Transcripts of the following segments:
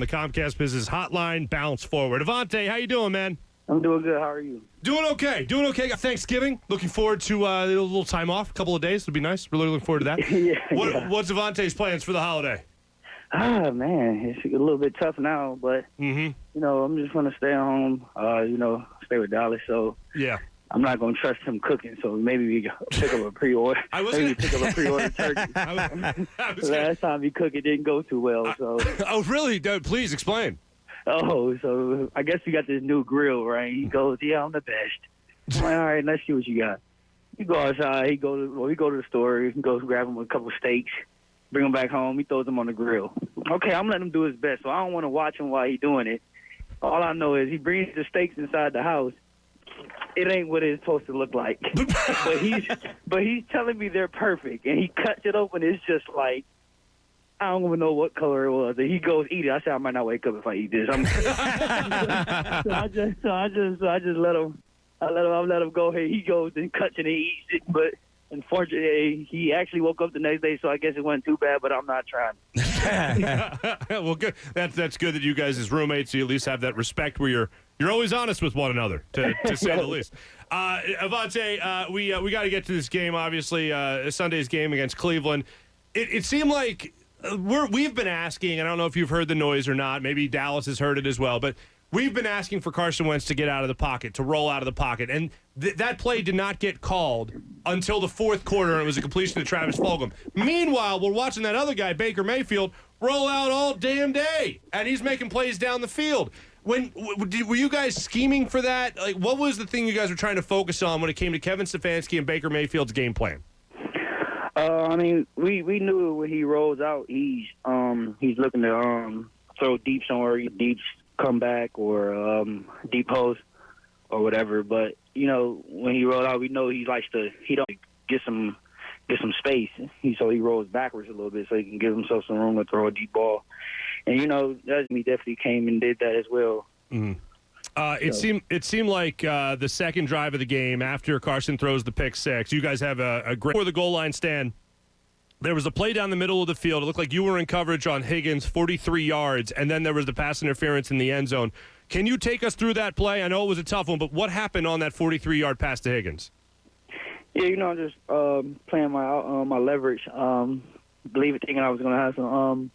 The Comcast Business Hotline, bounce forward. Avonte, how you doing, man? I'm doing good. How are you? Doing okay. Got Thanksgiving. Looking forward to a little time off, a couple of days. It'll be nice. Really looking forward to that. Yeah. What's Avonte's plans for the holiday? Man, it's a little bit tough now, but I'm just gonna stay home. Stay with Dallas. So Yeah. I'm not gonna trust him cooking. So maybe we pick up a pre-order. Pick up a pre-order turkey. Last time he cooked, it didn't go too well. So. Oh, really? Please explain. Oh, so I guess you got this new grill, right? He goes, "Yeah, I'm the best." I'm like, all right, let's see what you got. You go outside. We go to the store. He goes grab him a couple steaks, bring them back home. He throws them on the grill. Okay, I'm letting him do his best, so I don't want to watch him while he's doing it. All I know is he brings the steaks inside the house. It ain't what it's supposed to look like. but he's telling me they're perfect, and he cuts it open. It's just like, I don't even know what color it was. And he goes, "Eat it." I said, "I might not wake up if I eat this." So I just let him. I let him go. Hey, he goes and cuts it and eats it. But unfortunately, he actually woke up the next day, so I guess it wasn't too bad. But I'm not trying. Well, good. That's good that you guys, as roommates, you at least have that respect where you're always honest with one another, to say the least. Avonte, we got to get to this game. Obviously, Sunday's game against Cleveland. It seemed like. We've been asking, I don't know if you've heard the noise or not, maybe Dallas has heard it as well, but we've been asking for Carson Wentz to get out of the pocket, to roll out of the pocket, and that play did not get called until the fourth quarter, and it was a completion to Travis Fulgham. Meanwhile, we're watching that other guy, Baker Mayfield, roll out all damn day, and he's making plays down the field. Were you guys scheming for that? Like, what was the thing you guys were trying to focus on when it came to Kevin Stefanski and Baker Mayfield's game plan? We knew when he rolls out, he's looking to throw deep somewhere, deep comeback or deep post or whatever. But when he rolls out, we know he don't get some space. So he rolls backwards a little bit so he can give himself some room to throw a deep ball. And he definitely came and did that as well. Mm-hmm. It seemed like the second drive of the game after Carson throws the pick six, you guys have a great before the goal line stand. There was a play down the middle of the field. It looked like you were in coverage on Higgins, 43 yards, and then there was the pass interference in the end zone. Can you take us through that play? I know it was a tough one, but what happened on that 43-yard pass to Higgins? Yeah, I'm just playing my leverage. Thinking I was going to have some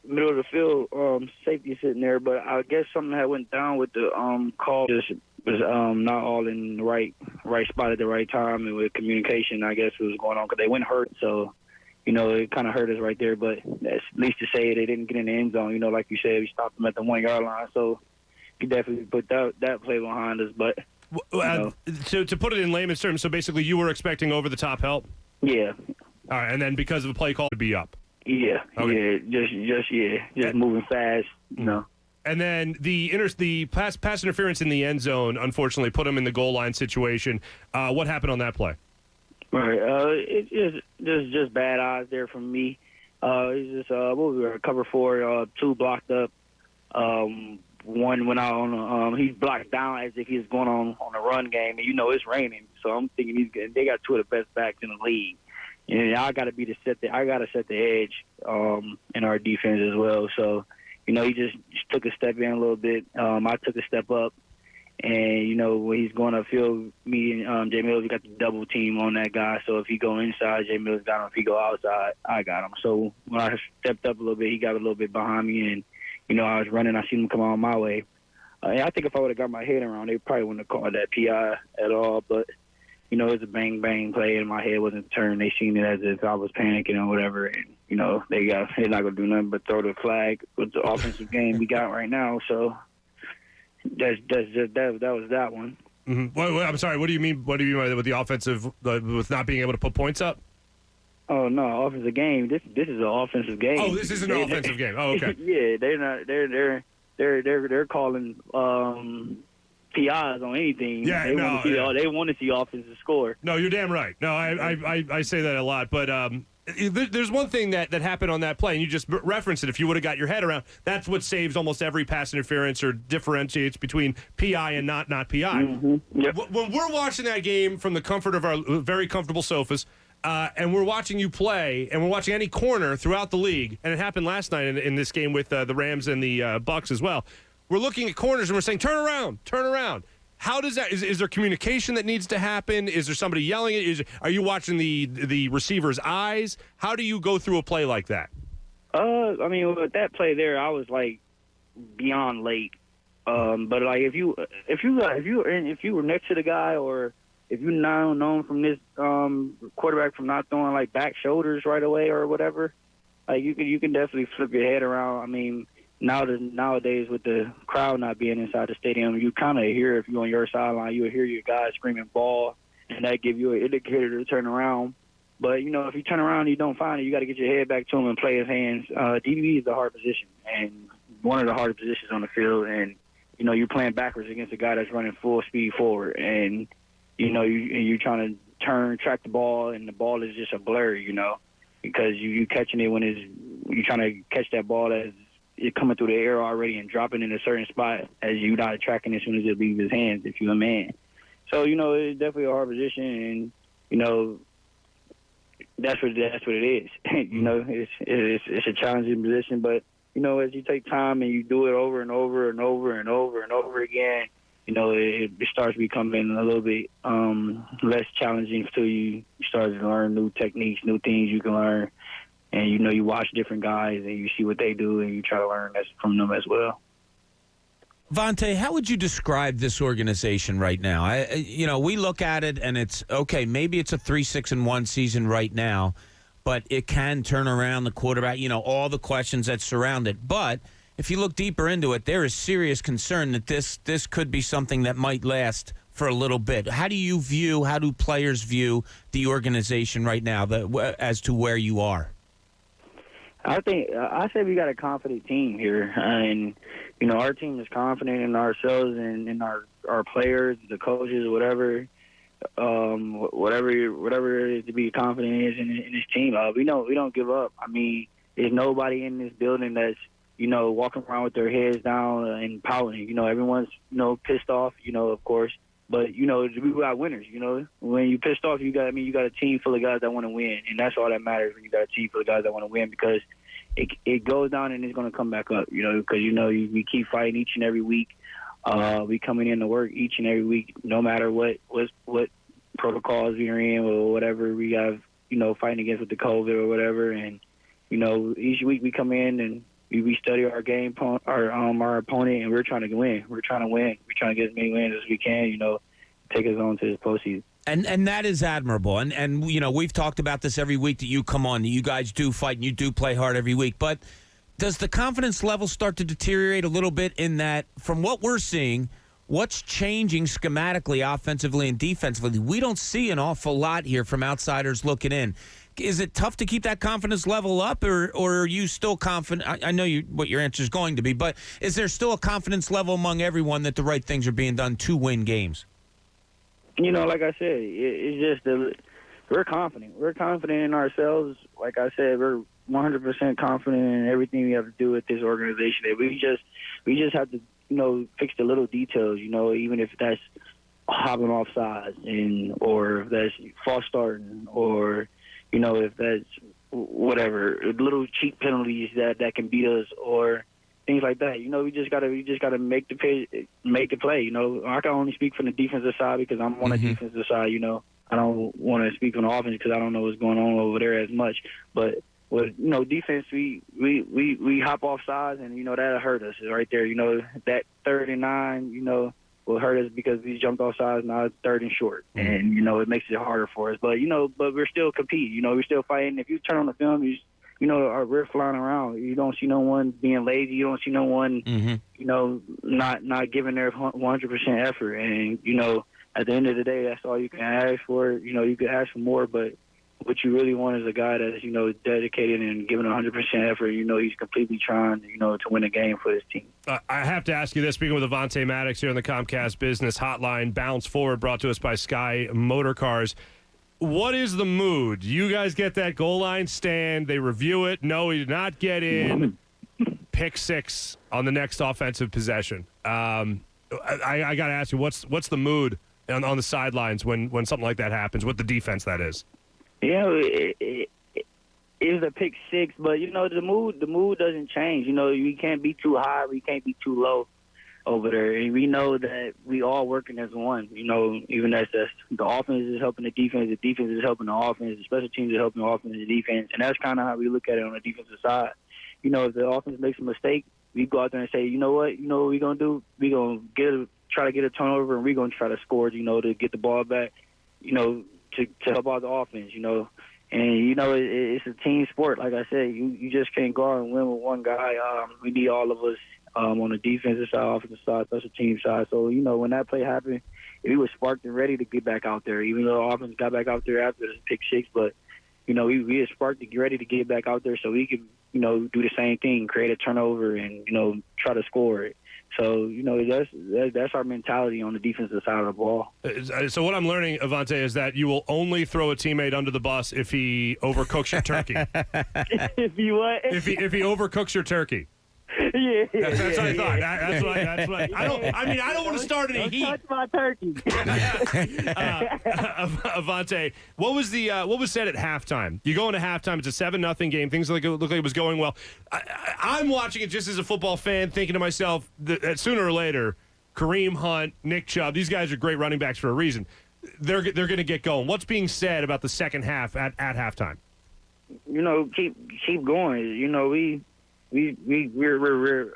middle of the field safety sitting there, but I guess something had went down with the call. Just was not all in the right spot at the right time, and with communication, I guess, was going on because they went hurt. So, it kind of hurt us right there. But at least to say they didn't get in the end zone. Like you said, we stopped them at the 1 yard line. So you definitely put that play behind us. But so to put it in layman's terms, so basically you were expecting over the top help. Yeah. All right, and then because of a play call to be up. Yeah, okay. Just moving fast, And then the pass interference in the end zone, unfortunately, put him in the goal line situation. What happened on that play? Right, it's just bad odds there from me. It's just what we were cover 4, 2 blocked up. One went out on. He's blocked down as if he's going on a run game, and it's raining, so I'm thinking they got 2 of the best backs in the league. And I got to set the edge in our defense as well. So, he just took a step in a little bit. I took a step up, and when he's going upfield, me and Jay Mills, we got the double team on that guy. So if he go inside, Jay Mills got him. If he go outside, I got him. So when I stepped up a little bit, he got a little bit behind me, and I was running. I seen him come on my way. And I think if I would have got my head around, they probably wouldn't have called that PI at all. But it was a bang play, and my head wasn't turned. They seen it as if I was panicking or whatever, and they're not gonna do nothing but throw the flag with the offensive game we got right now. So that was that one. Mm-hmm. Well, I'm sorry. What do you mean? What do you mean with the offensive, with not being able to put points up? Oh no, offensive game. This is an offensive game. Oh, this is an offensive game. Oh, okay. Yeah, they're not. They're calling PIs on anything. Yeah, they want to see offensive score. No, you're damn right. No, I say that a lot, but there's one thing that happened on that play, and you just referenced it. If you would have got your head around, that's what saves almost every pass interference or differentiates between PI and not PI. Mm-hmm. Yep. When we're watching that game from the comfort of our very comfortable sofas, and we're watching you play, and we're watching any corner throughout the league, and it happened last night in this game with the Rams and the Bucks as well. We're looking at corners and we're saying, turn around, turn around. How does that? Is there communication that needs to happen? Is there somebody yelling at you? Are you watching the receiver's eyes? How do you go through a play like that? I mean, with that play there, I was like beyond late. But like if you were next to the guy, or if you now known from this quarterback from not throwing like back shoulders right away or whatever, like you can definitely flip your head around. I mean, nowadays with the crowd not being inside the stadium, you kind of hear, if you're on your sideline, you will hear your guys screaming ball, and that give you an indicator to turn around. But, you know, if you turn around and you don't find it, you got to get your head back to him and play his hands. DB is a hard position, and one of the hardest positions on the field. And, you know, you're playing backwards against a guy that's running full speed forward. And, you know, you're trying to track the ball, and the ball is just a blur, you know, because you catching it when you're trying to catch that ball as it coming through the air already and dropping in a certain spot as you're not tracking as soon as it leaves his hands if you're a man. So, you know, it's definitely a hard position, and, you know, that's what it is. You know, it's a challenging position, but, you know, as you take time and you do it over and over and over and over and over again, you know, it starts becoming a little bit less challenging until you start to learn new techniques, new things you can learn. And, you know, you watch different guys and you see what they do and you try to learn from them as well. Avonte, how would you describe this organization right now? We look at it and it's, okay, maybe it's a 3-6-1 season right now, but it can turn around the quarterback, you know, all the questions that surround it. But if you look deeper into it, there is serious concern that this could be something that might last for a little bit. How do players view the organization right now as to where you are? I say we got a confident team here, and you know our team is confident in ourselves and in our players, the coaches, whatever it is to be confident in this team. We don't give up. I mean, there's nobody in this building that's walking around with their heads down and pouting. You know, everyone's pissed off. You know, of course. But, we got winners, When you pissed off, you got a team full of guys that want to win. And that's all that matters when you got a team full of guys that want to win, because it goes down and it's going to come back up, because, we keep fighting each and every week. We coming in to work each and every week, no matter what protocols we're in or whatever we have, fighting against with the COVID or whatever. And, each week we come in and we study our game, our opponent, and we're trying to win. We're trying to win. We're trying to get as many wins as we can, take us on to this postseason. And that is admirable. And we've talked about this every week that you come on, that you guys do fight and you do play hard every week. But does the confidence level start to deteriorate a little bit in that, from what we're seeing, what's changing schematically, offensively and defensively? We don't see an awful lot here from outsiders looking in. Is it tough to keep that confidence level up, or are you still confident? I know what your answer is going to be, but is there still a confidence level among everyone that the right things are being done to win games? Like I said, it's just that we're confident. We're confident in ourselves. Like I said, we're 100% confident in everything we have to do with this organization. We just have to, fix the little details, even if that's hopping off sides or if that's false starting, or if that's whatever, little cheap penalties that can beat us or things like that. We just gotta make the play. I can only speak from the defensive side because I'm on the defensive side. I don't want to speak on the offense because I don't know what's going on over there as much. But with defense, we hop off sides and that'll hurt us right there. That 3rd and 9, will hurt us because we jumped off sides. Now it's 3rd and short, and it makes it harder for us. But but we're still competing. We're still fighting. If you turn on the film, we're flying around. You don't see no one being lazy. You don't see no one, not giving their 100% effort. And at the end of the day, that's all you can ask for. You can ask for more, but what you really want is a guy that's dedicated and giving 100% effort. He's completely trying to win a game for his team. I have to ask you this, speaking with Avonte Maddox here on the Comcast Business Hotline, Bounce Forward, brought to us by Sky Motor Cars. What is the mood? You guys get that goal line stand, they review it, no, he did not get in, pick 6 on the next offensive possession. I got to ask you, what's the mood on the sidelines when something like that happens, with the defense, that is? You know, it was a pick six, but you know the mood doesn't change. You know, we can't be too high, we can't be too low over there, and we know that we all working as one. You know, even as the offense is helping the defense is helping the offense, the special teams are helping the offense and the defense, and that's kind of how we look at it on the defensive side. You know, if the offense makes a mistake, we go out there and say, you know what we're gonna do? We're gonna try to get a turnover, and we're gonna try to score. You know, to get the ball back. You know, to help out the offense. You know. And, you know, it's a team sport. Like I said, you just can't go out and win with one guy. We need all of us on the defensive side, offensive side, special team side. So, you know, when that play happened, we were sparked and ready to get back out there, even though the offense got back out there after the pick six. But, you know, we were sparked and ready to get back out there so we could, you know, do the same thing, create a turnover and, you know, try to score it. So, you know, that's our mentality on the defensive side of the ball. So what I'm learning, Avonte, is that you will only throw a teammate under the bus if he overcooks your turkey. If he what? If he overcooks your turkey. Yeah. That's what I thought. That's what I don't want to start any heat. Touch my turkey. Avonte, what was said at halftime? You go into halftime, it's a 7-0 game. Things look like it was going well. I'm watching it just as a football fan, thinking to myself that sooner or later, Kareem Hunt, Nick Chubb, these guys are great running backs for a reason. They're going to get going. What's being said about the second half at halftime? You know, keep going. You know, we're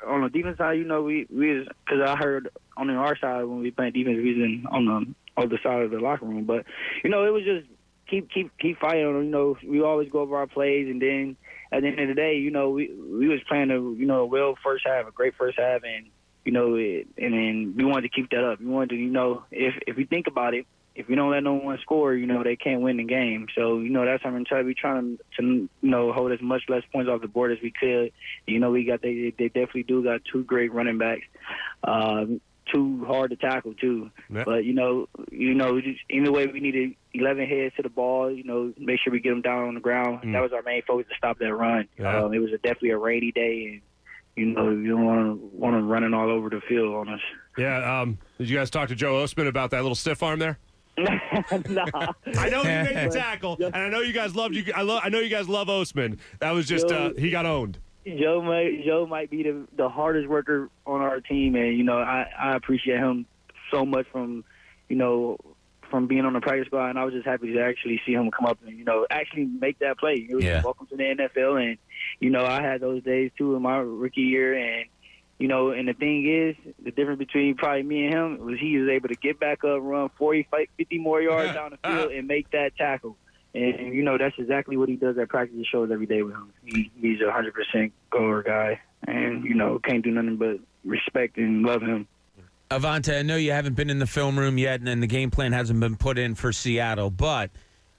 on the defense side. You know, because I heard on our side when we playing defense, we was on the other side of the locker room. But you know, it was just keep fighting. You know, we always go over our plays, and then at the end of the day, you know, we was playing a first half, a great first half, and you know, and then we wanted to keep that up. We wanted to, you know, if we think about it. If we don't let no one score, you know, they can't win the game. So, you know, that's our mentality. We're trying to, you know, hold as much less points off the board as we could. You know, they definitely do got two great running backs, too hard to tackle, too. Yeah. But, you know, just, either way, we needed 11 heads to the ball, you know, make sure we get them down on the ground. That was our main focus to stop that run. Yeah. It was definitely a rainy day, and, you know, you don't want them running all over the field on us. Yeah. Did you guys talk to Joe Osman about that little stiff arm there? Nah. I know he made the tackle, and I know you guys loved you. I know you guys love Osman. That was just he got owned. Joe might be the hardest worker on our team, and you know I appreciate him so much from being on the practice squad, and I was just happy to actually see him come up and actually make that play. It was welcome to the NFL, and I had those days too in my rookie year, and. And the thing is, the difference between probably me and him was he was able to get back up, run 40, 50 more yards down the field, and make that tackle. And, that's exactly what he does at practice. He shows every day with him. He's a 100% goer guy, and, can't do nothing but respect and love him. Avonte, I know you haven't been in the film room yet, and the game plan hasn't been put in for Seattle, but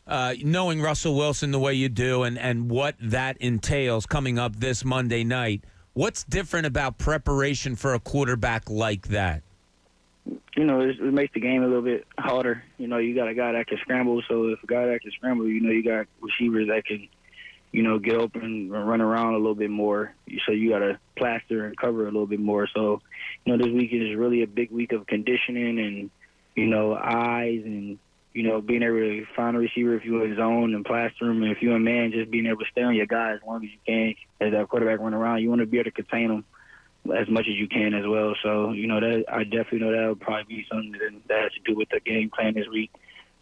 knowing Russell Wilson the way you do and what that entails coming up this Monday night, what's different about preparation for a quarterback like that? It makes the game a little bit harder. You got a guy that can scramble. So if a guy that can scramble, you got receivers that can, get open and run around a little bit more. So you got to plaster and cover a little bit more. So, this week is really a big week of conditioning and, eyes and, being able to find a receiver if you're in zone and plaster him. And if you're a man, just being able to stay on your guy as long as you can. As that quarterback run around, you want to be able to contain him as much as you can as well. So, that I definitely know that would probably be something that has to do with the game plan this week.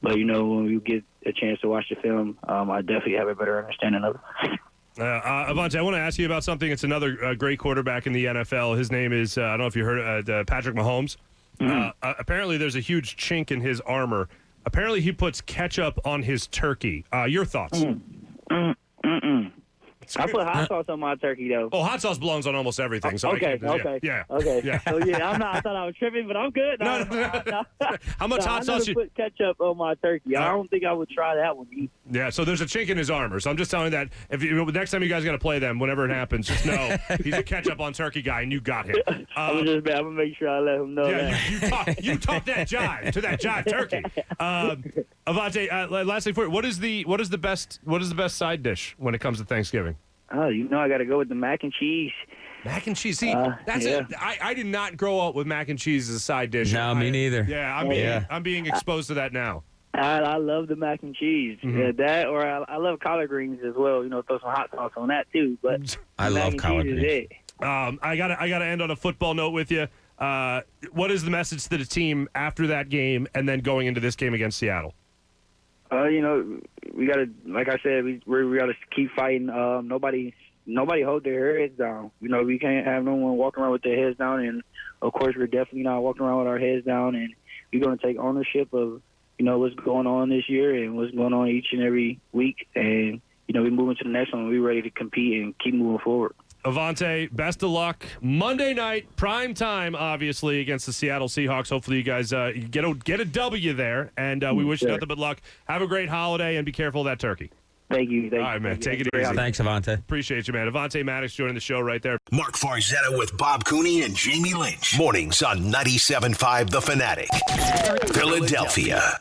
But, when we get a chance to watch the film, I definitely have a better understanding of it. Avonte, I want to ask you about something. It's another great quarterback in the NFL. His name is, I don't know if you heard Patrick Mahomes. Mm-hmm. Apparently there's a huge chink in his armor. Apparently he puts ketchup on his turkey. Your thoughts? I put hot sauce on my turkey, though. Oh, hot sauce belongs on almost everything. So okay. Yeah. So, I thought I was tripping, but I'm good. No. How much hot sauce? I put ketchup on my turkey. I don't think I would try that one either. Yeah, so there's a chink in his armor. So I'm just telling you that if next time you guys got to play them, whenever it happens, just know he's a ketchup on turkey guy, and you got him. I'm gonna make sure I let him know. Yeah, you talk that jive to that jive turkey. Avonte, lastly for you, what is the best side dish when it comes to Thanksgiving? Oh, I got to go with the mac and cheese. Mac and cheese. See, that's it. I did not grow up with mac and cheese as a side dish. No, me neither. Yeah, I'm being exposed to that now. I love the mac and cheese. That, or I love collard greens as well. Throw some hot sauce on that too. But I love collard greens. Is it. I gotta end on a football note with you. What is the message to the team after that game and then going into this game against Seattle? We gotta, like I said, we gotta keep fighting. Nobody hold their heads down. We can't have no one walking around with their heads down, and of course we're definitely not walking around with our heads down. And we're gonna take ownership of what's going on this year and what's going on each and every week, and we're moving to the next one. We're ready to compete and keep moving forward. Avonte, best of luck. Monday night, prime time, obviously, against the Seattle Seahawks. Hopefully you guys get a W there, and we wish you nothing but luck. Have a great holiday, and be careful of that turkey. Thank you. All right, man. Take it easy. Thanks, Avonte. Appreciate you, man. Avonte Maddox joining the show right there. Mark Farzetta with Bob Cooney and Jamie Lynch. Mornings on 97.5 The Fanatic. Philadelphia.